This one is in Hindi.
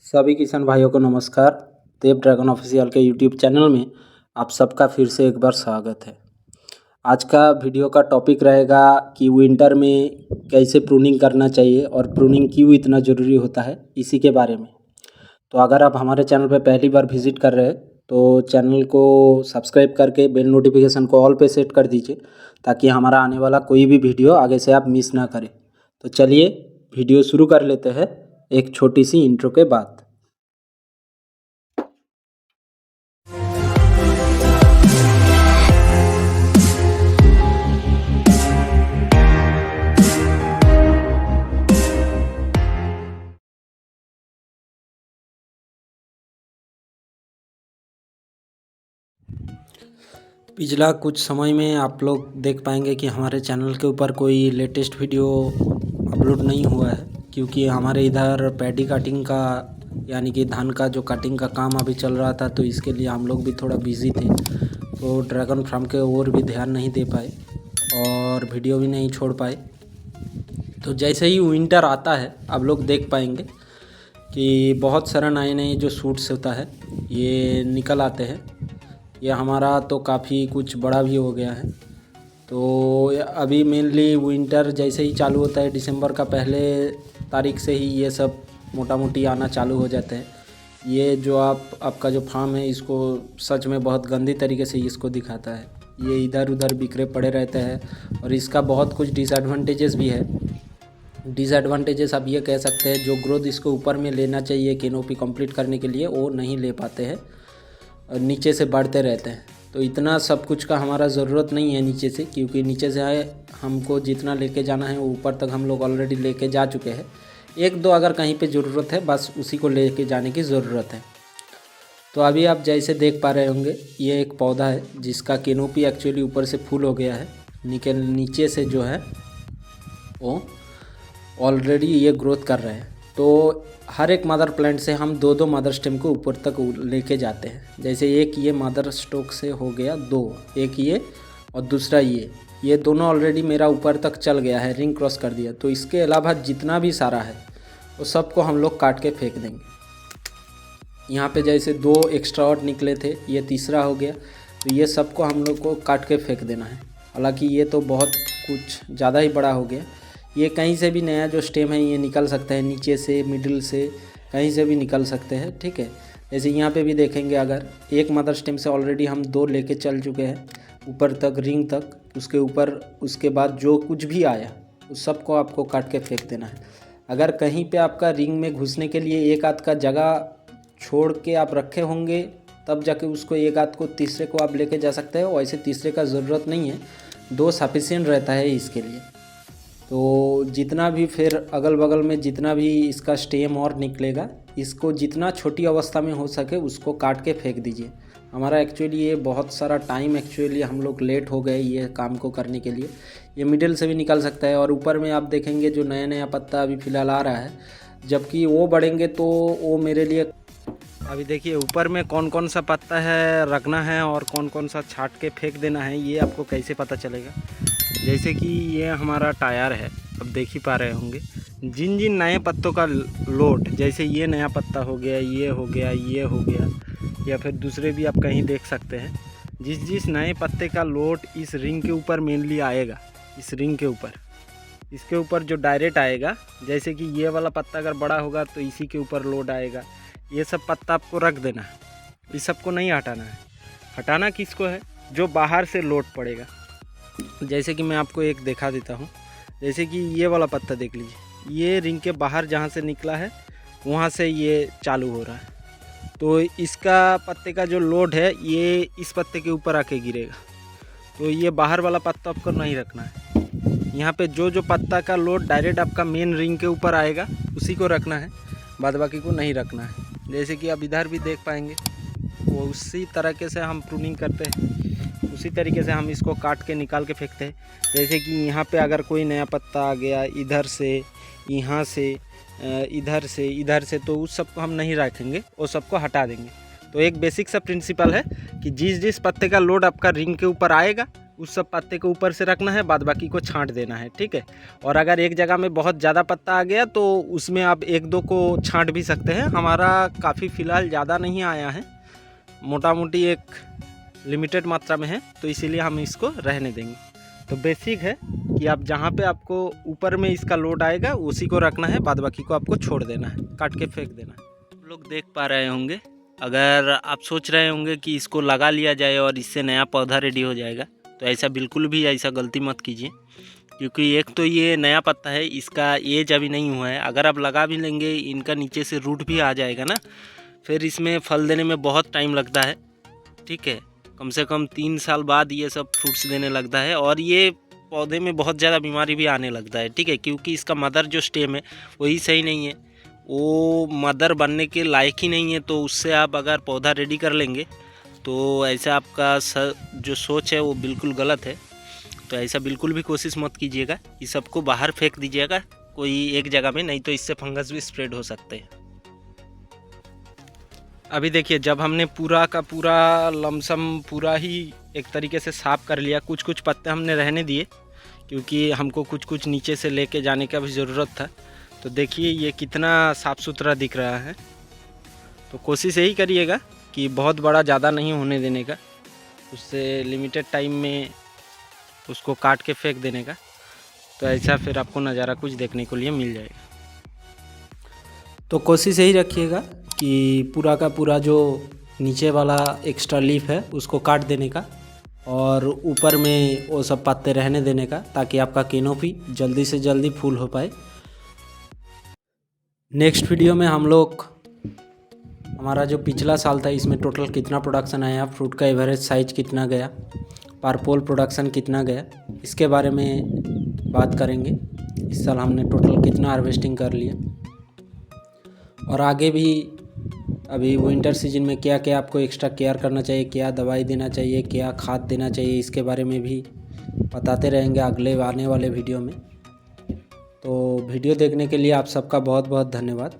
सभी किसान भाइयों को नमस्कार। देव ड्रैगन ऑफिशियल के यूट्यूब चैनल में आप सबका फिर से एक बार स्वागत है। आज का वीडियो का टॉपिक रहेगा कि विंटर में कैसे प्रूनिंग करना चाहिए और प्रूनिंग क्यों इतना ज़रूरी होता है, इसी के बारे में। तो अगर आप हमारे चैनल पर पहली बार विजिट कर रहे हैं तो चैनल को सब्सक्राइब करके बेल नोटिफिकेशन को ऑल पे सेट कर दीजिए, ताकि हमारा आने वाला कोई भी वीडियो आगे से आप मिस ना करें। तो चलिए वीडियो शुरू कर लेते हैं एक छोटी सी इंट्रो के बाद। पिछला कुछ समय में आप लोग देख पाएंगे कि हमारे चैनल के ऊपर कोई लेटेस्ट वीडियो अपलोड नहीं हुआ है, क्योंकि हमारे इधर पैडी कटिंग का यानी कि धान का जो कटिंग का काम अभी चल रहा था, तो इसके लिए हम लोग भी थोड़ा बिजी थे, तो ड्रैगन फार्म के ओर भी ध्यान नहीं दे पाए और वीडियो भी नहीं छोड़ पाए। तो जैसे ही विंटर आता है आप लोग देख पाएंगे कि बहुत सारा नए नए जो सूट्स होता है ये निकल आते हैं। ये हमारा तो काफ़ी कुछ बड़ा भी हो गया है। तो अभी मेनली विंटर जैसे ही चालू होता है, दिसंबर का पहले तारीख से ही ये सब मोटा मोटी आना चालू हो जाते हैं। ये जो आपका जो फार्म है, इसको सच में बहुत गंदी तरीके से इसको दिखाता है। ये इधर उधर बिखरे पड़े रहते हैं और इसका बहुत कुछ डिसएडवांटेजेस भी है। डिसएडवांटेजेस आप ये कह सकते हैं, जो ग्रोथ इसको ऊपर में लेना चाहिए कैनोपी कंप्लीट करने के लिए, वो नहीं ले पाते हैं और नीचे से बढ़ते रहते हैं। तो इतना सब कुछ का हमारा ज़रूरत नहीं है नीचे से, क्योंकि नीचे से हमको जितना लेके जाना है वो ऊपर तक हम लोग ऑलरेडी लेके जा चुके हैं। एक दो अगर कहीं पे ज़रूरत है, बस उसी को लेके जाने की ज़रूरत है। तो अभी आप जैसे देख पा रहे होंगे, ये एक पौधा है जिसका कैनोपी एक्चुअली ऊपर से फुल हो गया है। नीचे से जो है वो ऑलरेडी ये ग्रोथ कर रहे हैं। तो हर एक मदर प्लांट से हम दो दो मदर स्टेम को ऊपर तक लेके जाते हैं। जैसे एक ये मदर स्टॉक से हो गया दो, एक ये और दूसरा ये दोनों ऑलरेडी मेरा ऊपर तक चल गया है, रिंग क्रॉस कर दिया। तो इसके अलावा जितना भी सारा है वो सबको हम लोग काट के फेंक देंगे। यहाँ पे जैसे दो एक्स्ट्रा और निकले थे, ये तीसरा हो गया, तो ये सबको हम लोग को काट के फेंक देना है। हालांकि ये तो बहुत कुछ ज़्यादा ही बड़ा हो गया। ये कहीं से भी नया जो स्टेम है ये निकल सकता है, नीचे से, मिडिल से, कहीं से भी निकल सकते हैं, ठीक है। जैसे यहाँ पे भी देखेंगे, अगर एक मदर स्टेम से ऑलरेडी हम दो लेके चल चुके हैं ऊपर तक, रिंग तक, उसके ऊपर उसके बाद जो कुछ भी आया उस सब को आपको काट के फेंक देना है। अगर कहीं पे आपका रिंग में घुसने के लिए एक आध का जगह छोड़ के आप रखे होंगे, तब जाके उसको एक आध को तीसरे को आप लेके जा सकते हो। वैसे तीसरे का ज़रूरत नहीं है, दो सफिशिएंट रहता है इसके लिए। तो जितना भी फिर अगल बगल में जितना भी इसका स्टेम और निकलेगा, इसको जितना छोटी अवस्था में हो सके उसको काट के फेंक दीजिए। हमारा एक्चुअली ये बहुत सारा टाइम एक्चुअली हम लोग लेट हो गए ये काम को करने के लिए। ये मिडिल से भी निकल सकता है और ऊपर में आप देखेंगे जो नया नया पत्ता अभी फ़िलहाल आ रहा है, जबकि वो बढ़ेंगे तो वो मेरे लिए अभी देखिए ऊपर में कौन कौन सा पत्ता है रखना है और कौन कौन सा छाट के फेंक देना है, ये आपको कैसे पता चलेगा। जैसे कि ये हमारा टायर है, अब देख ही पा रहे होंगे जिन जिन नए पत्तों का लोट, जैसे ये नया पत्ता हो गया, ये हो गया, ये हो गया, या फिर दूसरे भी आप कहीं देख सकते हैं। जिस जिस नए पत्ते का लोट इस रिंग के ऊपर मेनली आएगा, इस रिंग के ऊपर, इसके ऊपर जो डायरेक्ट आएगा, जैसे कि ये वाला पत्ता अगर बड़ा होगा तो इसी के ऊपर लोड आएगा। ये सब पत्ता आपको रख देना है, इस सबको नहीं हटाना है। हटाना किसको है? जो बाहर से लोड पड़ेगा। जैसे कि मैं आपको एक दिखा देता हूँ। जैसे कि ये वाला पत्ता देख लीजिए, ये रिंग के बाहर जहाँ से निकला है वहाँ से ये चालू हो रहा है, तो इसका पत्ते का जो लोड है ये इस पत्ते के ऊपर आके गिरेगा। तो ये बाहर वाला पत्ता आपको नहीं रखना है। यहाँ पे जो जो पत्ता का लोड डायरेक्ट आपका मेन रिंग के ऊपर आएगा उसी को रखना है, बाद बाकी को नहीं रखना है। जैसे कि आप इधर भी देख पाएंगे, वो उसी तरीके से हम प्रूनिंग करते हैं, उसी तरीके से हम इसको काट के निकाल के फेंकते हैं। जैसे कि यहाँ पे अगर कोई नया पत्ता आ गया इधर से, यहाँ से, इधर से, तो उस सब को हम नहीं रखेंगे, वो सबको हटा देंगे। तो एक बेसिक सा प्रिंसिपल है कि जिस जिस पत्ते का लोड आपका रिंग के ऊपर आएगा उस सब पत्ते को ऊपर से रखना है, बाद बाकी को छांट देना है, ठीक है। और अगर एक जगह में बहुत ज़्यादा पत्ता आ गया तो उसमें आप एक दो को छांट भी सकते हैं। हमारा काफ़ी फ़िलहाल ज़्यादा नहीं आया है, मोटा मोटी एक लिमिटेड मात्रा में है, तो इसीलिए हम इसको रहने देंगे। तो बेसिक है कि आप जहाँ पे आपको ऊपर में इसका लोड आएगा उसी को रखना है, बाद बाकी को आपको छोड़ देना है, काट के फेंक देना है। आप लोग देख पा रहे होंगे, अगर आप सोच रहे होंगे कि इसको लगा लिया जाए और इससे नया पौधा रेडी हो जाएगा, तो ऐसा बिल्कुल भी ऐसा गलती मत कीजिए, क्योंकि एक तो ये नया पत्ता है, इसका एज अभी नहीं हुआ है। अगर आप लगा भी लेंगे, इनका नीचे से रूट भी आ जाएगा ना, फिर इसमें फल देने में बहुत टाइम लगता है, ठीक है। कम से कम 3 साल बाद ये सब फ्रूट्स देने लगता है, और ये पौधे में बहुत ज़्यादा बीमारी भी आने लगता है, ठीक है, क्योंकि इसका मदर जो स्टेम है वही सही नहीं है, वो मदर बनने के लायक ही नहीं है। तो उससे आप अगर पौधा रेडी कर लेंगे तो ऐसा आपका जो सोच है वो बिल्कुल गलत है। तो ऐसा बिल्कुल भी कोशिश मत कीजिएगा, ये सबको बाहर फेंक दीजिएगा कोई एक जगह में, नहीं तो इससे फंगस भी स्प्रेड हो सकते हैं। अभी देखिए, जब हमने पूरा का पूरा लमसम पूरा ही एक तरीके से साफ़ कर लिया, कुछ कुछ पत्ते हमने रहने दिए क्योंकि हमको कुछ कुछ नीचे से लेके जाने का भी ज़रूरत था। तो देखिए ये कितना साफ़ सुथरा दिख रहा है। तो कोशिश यही करिएगा कि बहुत बड़ा ज़्यादा नहीं होने देने का, उससे लिमिटेड टाइम में उसको काट के फेंक देने का। तो ऐसा फिर आपको नज़ारा कुछ देखने को लिए मिल जाएगा। तो कोशिश यही रखिएगा कि पूरा का पूरा जो नीचे वाला एक्स्ट्रा लीफ है उसको काट देने का, और ऊपर में वो सब पत्ते रहने देने का, ताकि आपका कैनोपी जल्दी से जल्दी फुल हो पाए। नेक्स्ट वीडियो में हम लोग हमारा जो पिछला साल था इसमें टोटल कितना प्रोडक्शन आया, फ्रूट का एवरेज साइज कितना गया, पर पोल प्रोडक्शन कितना गया, इसके बारे में बात करेंगे। इस साल हमने टोटल कितना हार्वेस्टिंग कर लिया, और आगे भी अभी विंटर सीजन में क्या क्या आपको एक्स्ट्रा केयर करना चाहिए, क्या दवाई देना चाहिए, क्या खाद देना चाहिए, इसके बारे में भी बताते रहेंगे अगले आने वाले वीडियो में। तो वीडियो देखने के लिए आप सबका बहुत बहुत धन्यवाद।